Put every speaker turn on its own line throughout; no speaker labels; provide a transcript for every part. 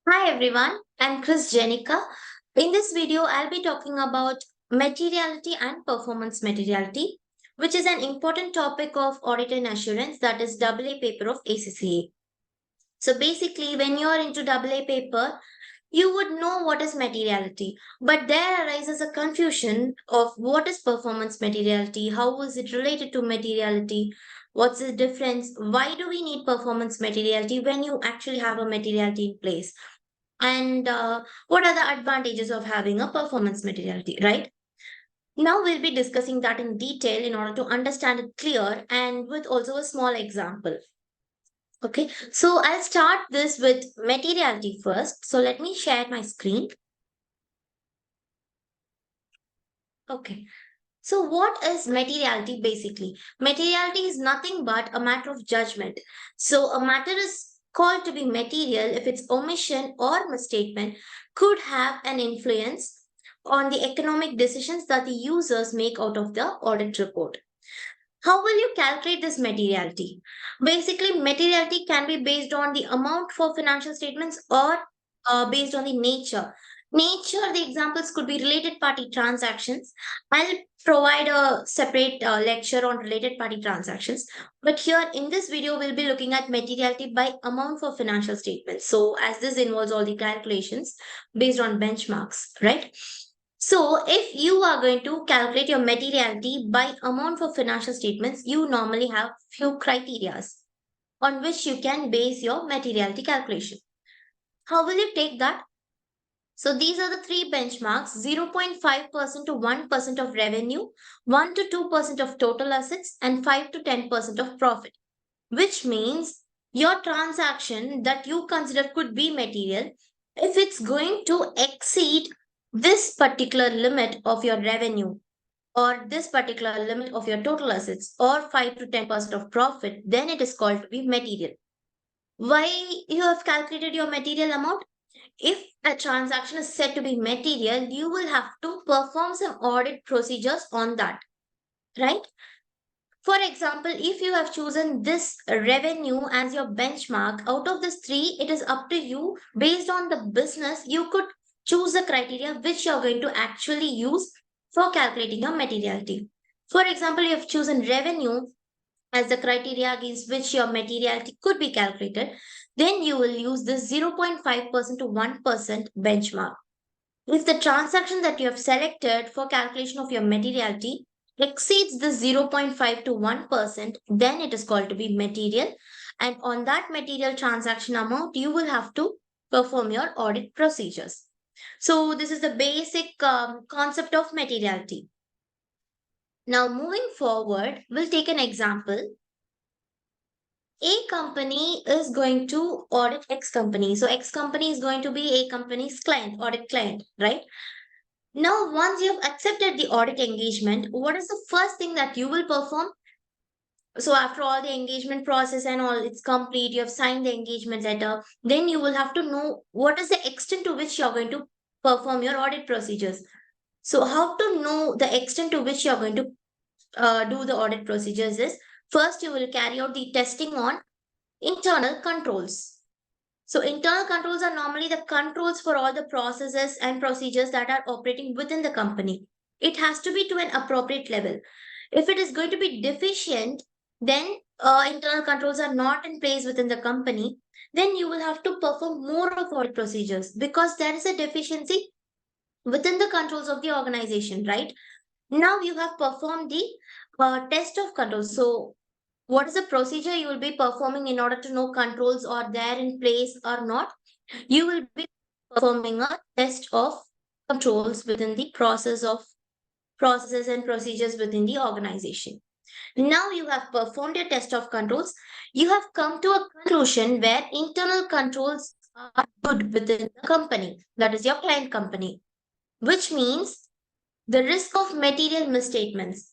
Hi everyone, I'm Chris Jenica. In this video, I'll be talking about materiality and performance materiality, which is an important topic of audit and assurance, that is AA paper of ACCA. So basically, when you're into AA paper, you would know what is materiality, but there arises a confusion of what is performance materiality, how is it related to materiality, what's the difference, why do we need performance materiality when you actually have a materiality in place, and what are the advantages of having a performance materiality, right? Now we'll be discussing that in detail in order to understand it clear and with also a small example. Okay, so I'll start this with materiality first. So let me share my screen. Okay, so what is materiality basically? Materiality is nothing but a matter of judgment. So a matter is called to be material if its omission or misstatement could have an influence on the economic decisions that the users make out of the audit report. How will you calculate this materiality? Basically, materiality can be based on the amount for financial statements or based on the nature. Nature, the examples could be related party transactions. I'll provide a separate lecture on related party transactions. But here in this video, we'll be looking at materiality by amount for financial statements. So, as this involves all the calculations based on benchmarks, right? So, if you are going to calculate your materiality by amount for financial statements, you normally have few criterias on which you can base your materiality calculation. How will you take that? So, these are the three benchmarks: 0.5% to 1% of revenue, 1 to 2% of total assets, and 5 to 10% of profit, which means your transaction that you consider could be material, if it's going to exceed this particular limit of your revenue or this particular limit of your total assets or 5 to 10% of profit, then it is called to be material. Why you have calculated your material amount? If a transaction is said to be material, you will have to perform some audit procedures on that, right? For example, if you have chosen this revenue as your benchmark, out of this three, it is up to you. Based on the business, you could choose the criteria which you're going to actually use for calculating your materiality. For example, you have chosen revenue as the criteria against which your materiality could be calculated, then you will use this 0.5% to 1% benchmark. If the transaction that you have selected for calculation of your materiality exceeds the 0.5 to 1%, then it is called to be material. And on that material transaction amount, you will have to perform your audit procedures. So, this is the basic concept of materiality. Now, moving forward, we'll take an example. A company is going to audit X company. So, X company is going to be A company's client, audit client, right? Now, once you have accepted the audit engagement, what is the first thing that you will perform? So, after all the engagement process and all it's complete, you have signed the engagement letter, then you will have to know what is the extent to which you're going to perform your audit procedures. So, how to know the extent to which you're going to do the audit procedures is first you will carry out the testing on internal controls. So, internal controls are normally the controls for all the processes and procedures that are operating within the company. It has to be to an appropriate level. If it is going to be deficient, then internal controls are not in place within the company, then you will have to perform more of audit procedures because there is a deficiency within the controls of the organization, right? Now you have performed the test of controls. So, what is the procedure you will be performing in order to know controls are there in place or not? You will be performing a test of controls within the process of processes and procedures within the organization. Now you have performed your test of controls. You have come to a conclusion where internal controls are good within the company, that is your client company, which means the risk of material misstatements.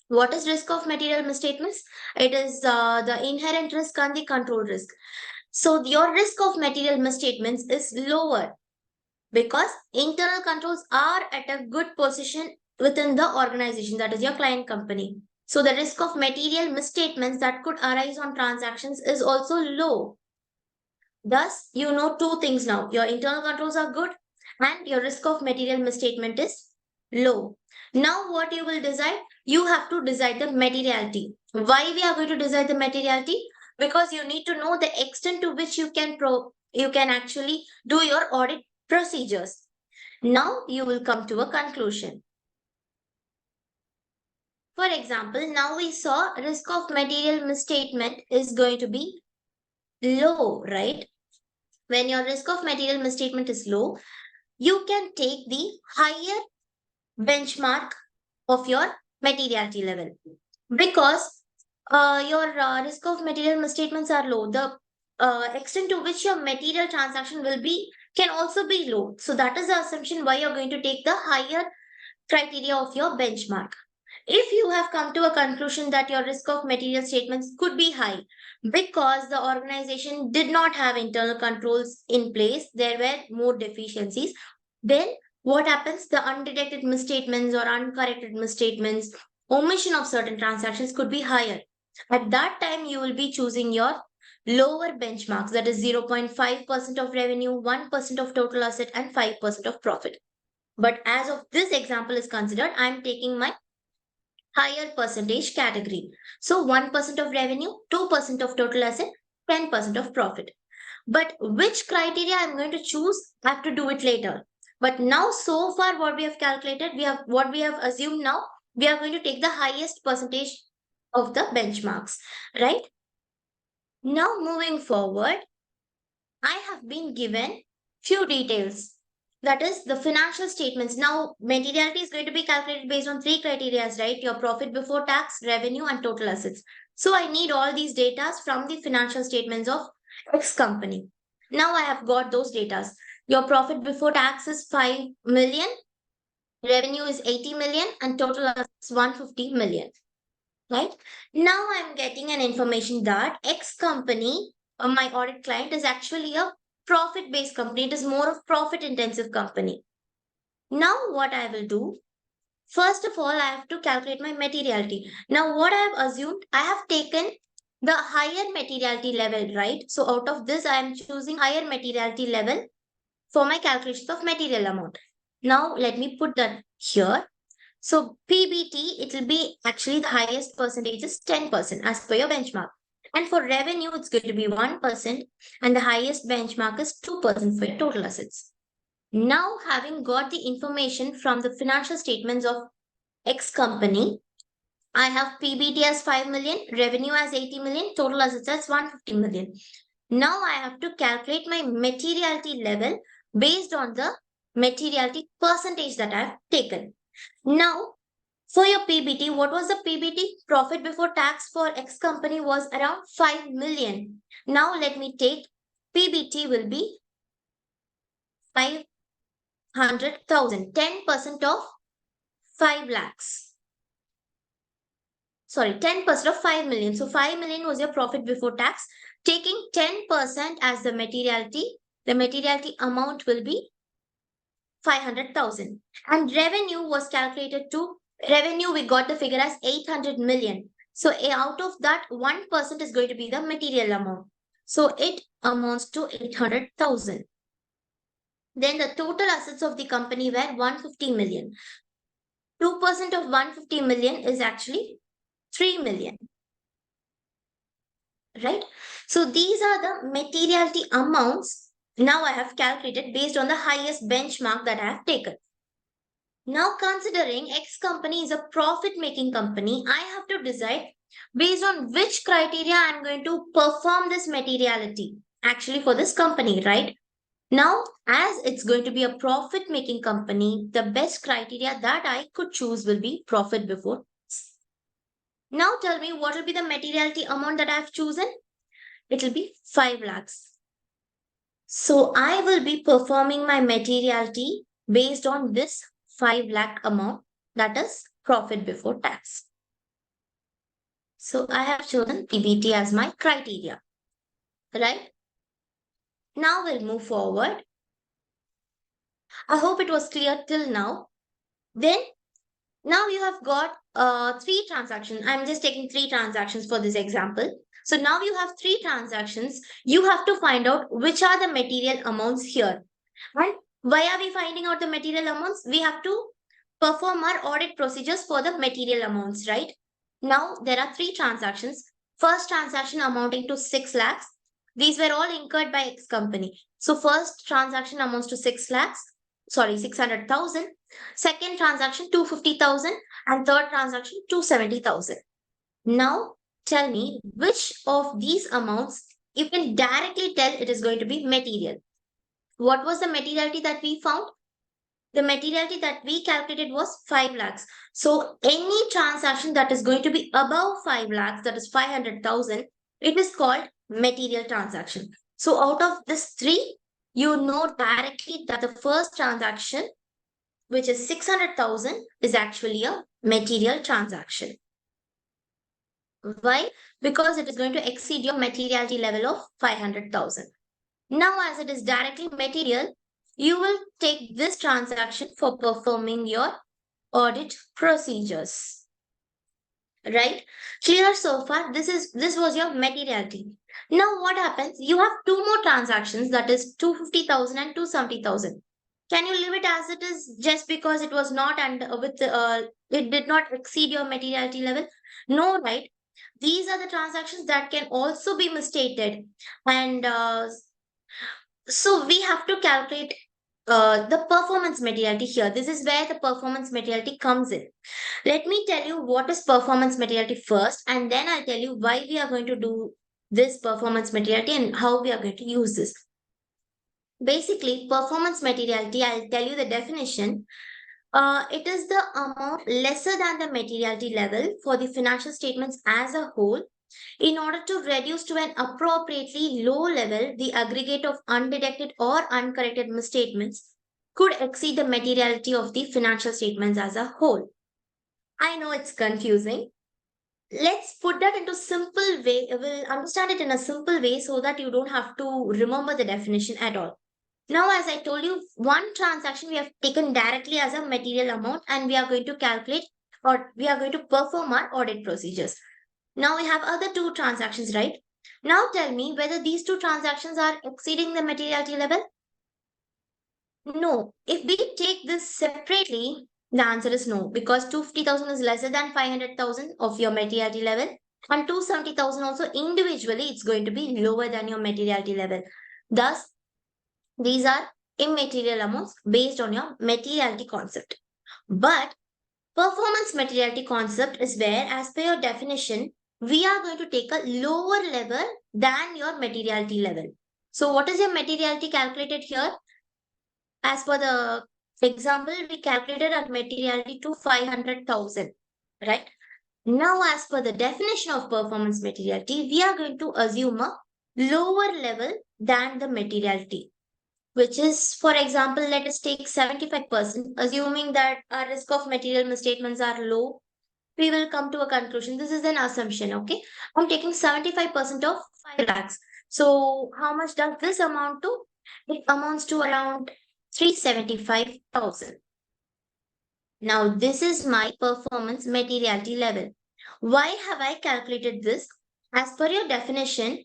What is risk of material misstatements? It is the inherent risk and the control risk. So your risk of material misstatements is lower because internal controls are at a good position within the organization, that is your client company. So the risk of material misstatements that could arise on transactions is also low. Thus, you know two things now. Your internal controls are good and your risk of material misstatement is low. Now, what you will decide? You have to decide the materiality. Why we are going to decide the materiality? Because you need to know the extent to which you can actually do your audit procedures. Now you will come to a conclusion. For example, now we saw risk of material misstatement is going to be low, right? When your risk of material misstatement is low, you can take the higher benchmark of your materiality level because your risk of material misstatements are low. The extent to which your material transaction will be can also be low. So that is the assumption why you're going to take the higher criteria of your benchmark. If you have come to a conclusion that your risk of material statements could be high because the organization did not have internal controls in place, there were more deficiencies, then what happens? The undetected misstatements or uncorrected misstatements, omission of certain transactions could be higher. At that time, you will be choosing your lower benchmarks, that is 0.5% of revenue, 1% of total asset, and 5% of profit. But as of this example is considered, I'm taking my higher percentage category. So 1% of revenue, 2% of total asset, 10% of profit. But which criteria I'm going to choose, I have to do it later. But now, so far, what we have calculated, what we have assumed now, we are going to take the highest percentage of the benchmarks, right? Now, moving forward, I have been given few details. That is the financial statements. Now, materiality is going to be calculated based on three criteria, right? Your profit before tax, revenue, and total assets. So I need all these data from the financial statements of X company. Now I have got those data. Your profit before tax is 5 million, revenue is 80 million, and total assets 150 million. Right? Now I'm getting an information that X company, my audit client, is actually a profit based company. It is more of profit intensive company. Now what I will do, first of all, I have to calculate my materiality. Now what I have assumed, I have taken the higher materiality level, right? So out of this, I am choosing higher materiality level for my calculations of material amount. Now let me put that here. So PBT, it will be actually the highest percentage is 10% as per your benchmark. And for revenue, it's going to be 1%, and the highest benchmark is 2% for your total assets. Now, having got the information from the financial statements of X company, I have PBT as 5 million, revenue as 80 million, total assets as 150 million. Now I have to calculate my materiality level based on the materiality percentage that I have taken. Now, for your PBT, what was the PBT? Profit before tax for X company was around 5 million. Now let me take PBT will be 500,000, 10% of 5 lakhs. Sorry, 10% of 5 million. So 5 million was your profit before tax. Taking 10% as the materiality amount will be 500,000. And revenue was calculated to revenue, we got the figure as 800 million. So out of that, 1% is going to be the material amount. So it amounts to 800,000. Then the total assets of the company were 150 million. 2% of 150 million is actually 3 million. Right? So these are the materiality amounts now I have calculated based on the highest benchmark that I have taken. Now, considering X company is a profit making company, I have to decide based on which criteria I'm going to perform this materiality actually for this company, right? Now, as it's going to be a profit making company, the best criteria that I could choose will be profit before tax. Now, tell me what will be the materiality amount that I've chosen? It will be 5 lakhs. So, I will be performing my materiality based on this 5 lakh amount, that is profit before tax. So I have chosen PBT as my criteria, right? Now we'll move forward. I hope it was clear till now. Then now you have got three transactions. I'm just taking three transactions for this example. So now you have three transactions. You have to find out which are the material amounts here. And why are we finding out the material amounts? We have to perform our audit procedures for the material amounts, right? Now there are three transactions. First transaction amounting to 6 lakhs. These were all incurred by X company. So first transaction amounts to 6 lakhs, sorry, 600,000. Second transaction 250,000 and third transaction 270,000. Now tell me which of these amounts you can directly tell it is going to be material. What was the materiality that we found? The materiality that we calculated was 5 lakhs. So any transaction that is going to be above 5 lakhs, that is 500,000, it is called material transaction. So out of this three, you know directly that the first transaction, which is 600,000, is actually a material transaction. Why? Because it is going to exceed your materiality level of 500,000. Now, as it is directly material, you will take this transaction for performing your audit procedures. Right? Clear so far? This was your materiality. Now, what happens? You have two more transactions, that is 250,000 and 270,000. Can you leave it as it is just because it was not and it did not exceed your materiality level? No, right? These are the transactions that can also be misstated, and so we have to calculate the performance materiality here. This is where the performance materiality comes in. Let me tell you what is performance materiality first, and then I'll tell you why we are going to do this performance materiality and how we are going to use this. Basically, performance materiality, I'll tell you the definition. It is the amount lesser than the materiality level for the financial statements as a whole in order to reduce to an appropriately low level the aggregate of undetected or uncorrected misstatements could exceed the materiality of the financial statements as a whole. I know it's confusing. Let's put that into simple way. We'll understand it in a simple way so that you don't have to remember the definition at all. Now, as I told you, one transaction we have taken directly as a material amount and we are going to calculate or we are going to perform our audit procedures. Now we have other two transactions, right? Now tell me whether these two transactions are exceeding the materiality level. No. If we take this separately, the answer is no, because 250,000 is lesser than 500,000 of your materiality level, and 270,000 also individually it's going to be lower than your materiality level. Thus, these are immaterial amounts based on your materiality concept. But performance materiality concept is where, as per your definition, we are going to take a lower level than your materiality level. So, what is your materiality calculated here? As per the example, we calculated our materiality to 500,000, right? Now, as per the definition of performance materiality, we are going to assume a lower level than the materiality, which is, for example, let us take 75%, assuming that our risk of material misstatements are low. We will come to a conclusion. This is an assumption, okay? I'm taking 75% of 5 lakhs. So, how much does this amount to? It amounts to around 375,000. Now, this is my performance materiality level. Why have I calculated this? As per your definition,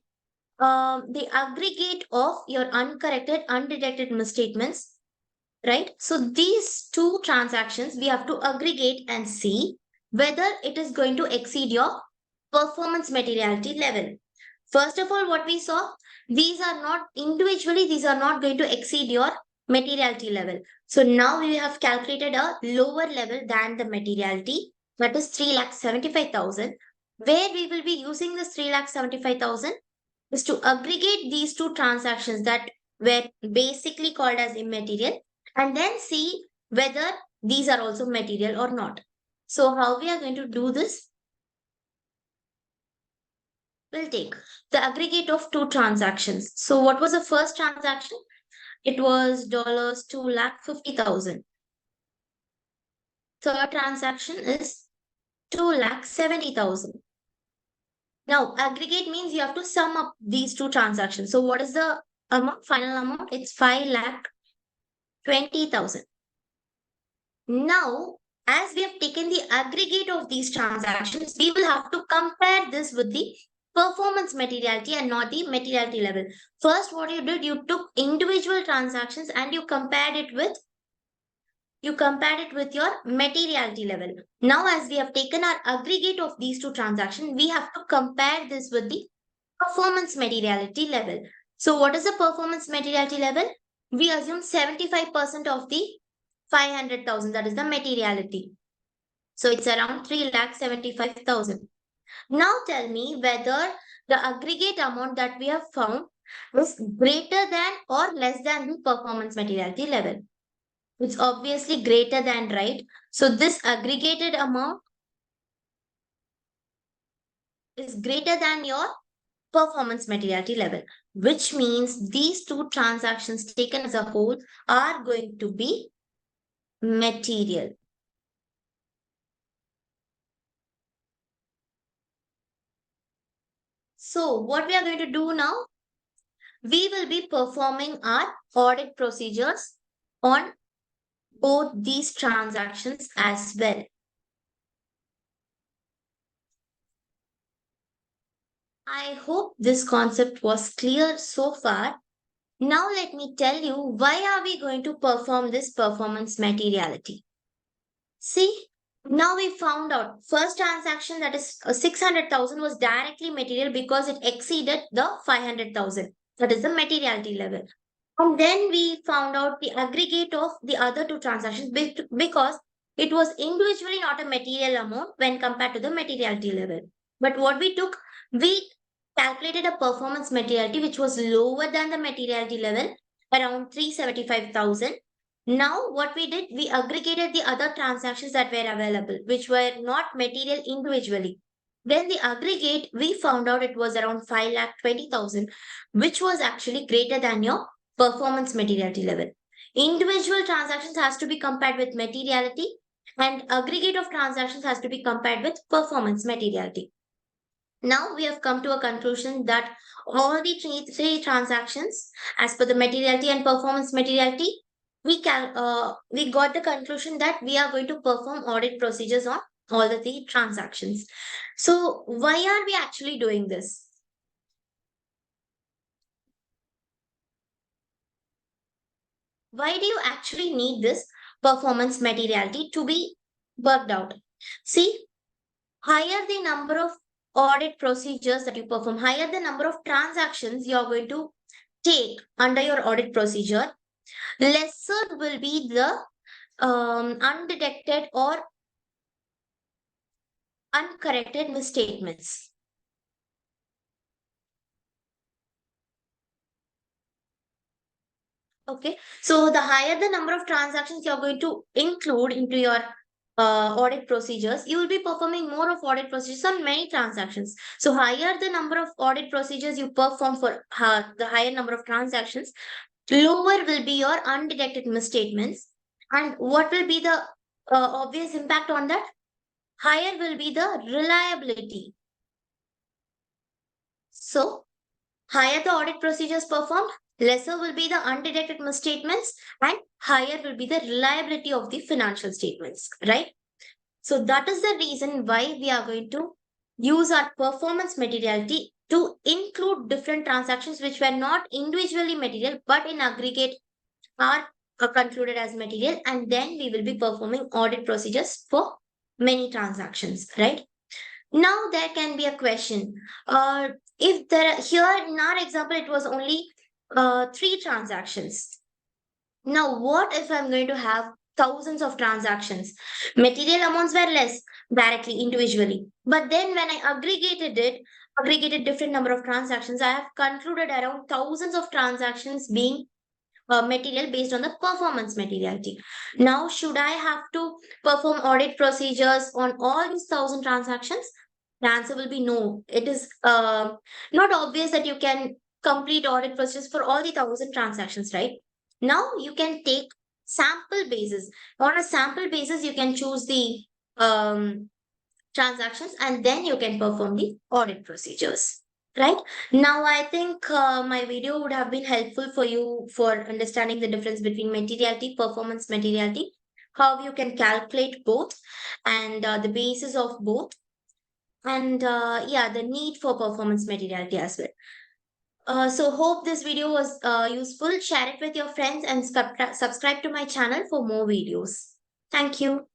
the aggregate of your uncorrected, undetected misstatements, right? So these two transactions, we have to aggregate and see whether it is going to exceed your performance materiality level. First of all, what we saw, these are not individually, these are not going to exceed your materiality level. So now we have calculated a lower level than the materiality, that is 3,75,000, where we will be using this 3,75,000 is to aggregate these two transactions that were basically called as immaterial and then see whether these are also material or not. So how we are going to do this? We'll take the aggregate of two transactions. So what was the first transaction? It was dollars 2,50,000. Third transaction is 2,70,000. Now aggregate means you have to sum up these two transactions. So what is the amount, final amount? It's 5,20,000. Now, as we have taken the aggregate of these transactions, we will have to compare this with the performance materiality and not the materiality level. First, what you did, you took individual transactions and you compared it with your materiality level. Now, as we have taken our aggregate of these two transactions, we have to compare this with the performance materiality level. So, what is the performance materiality level? We assume 75% of the 500,000, that is the materiality. So, it's around 3,75,000. Now, tell me whether the aggregate amount that we have found is greater than or less than the performance materiality level. It's obviously greater than, right? So this aggregated amount is greater than your performance materiality level, which means these two transactions taken as a whole are going to be material. So what we are going to do now, we will be performing our audit procedures on both these transactions as well. I hope this concept was clear so far. Now let me tell you why are we going to perform this performance materiality. See, now we found out first transaction, that is 600,000, was directly material because it exceeded the 500,000. That is the materiality level. And then we found out the aggregate of the other two transactions because it was individually not a material amount when compared to the materiality level. But what we took, we calculated a performance materiality which was lower than the materiality level, around 375,000. Now, what we did, we aggregated the other transactions that were available, which were not material individually. Then the aggregate, we found out it was around 5,20,000, which was actually greater than your performance materiality level. Individual transactions has to be compared with materiality, and aggregate of transactions has to be compared with performance materiality. Now we have come to a conclusion that all the three transactions, as per the materiality and performance materiality, we got the conclusion that we are going to perform audit procedures on all the three transactions. So why are we actually doing this? Why do you actually need this performance materiality to be worked out? See, higher the number of audit procedures that you perform, higher the number of transactions you are going to take under your audit procedure, lesser will be the undetected or uncorrected misstatements. Okay, so the higher the number of transactions you're going to include into your audit procedures, you will be performing more of audit procedures on many transactions. So higher the number of audit procedures you perform for the higher number of transactions, lower will be your undetected misstatements. And what will be the obvious impact on that? Higher will be the reliability. So higher the audit procedures performed, lesser will be the undetected misstatements, and higher will be the reliability of the financial statements, right? So that is the reason why we are going to use our performance materiality to include different transactions which were not individually material but in aggregate are concluded as material, and then we will be performing audit procedures for many transactions, right? Now there can be a question. If there here in our example it was only three transactions. Now what if I'm going to have thousands of transactions? Material amounts were less directly individually, but then when I aggregated different number of transactions, I have concluded around thousands of transactions being material based on the performance materiality. Now, should I have to perform audit procedures on all these 1,000 transactions? The answer will be no. It is not obvious that you can complete audit procedures for all the 1,000 transactions, right? Now, you can take sample basis. On a sample basis, you can choose the transactions and then you can perform the audit procedures. Right now, I think my video would have been helpful for you for understanding the difference between materiality, performance materiality, how you can calculate both, and the basis of both. and yeah, the need for performance materiality as well. So hope this video was useful. Share it with your friends and subscribe to my channel for more videos. Thank you.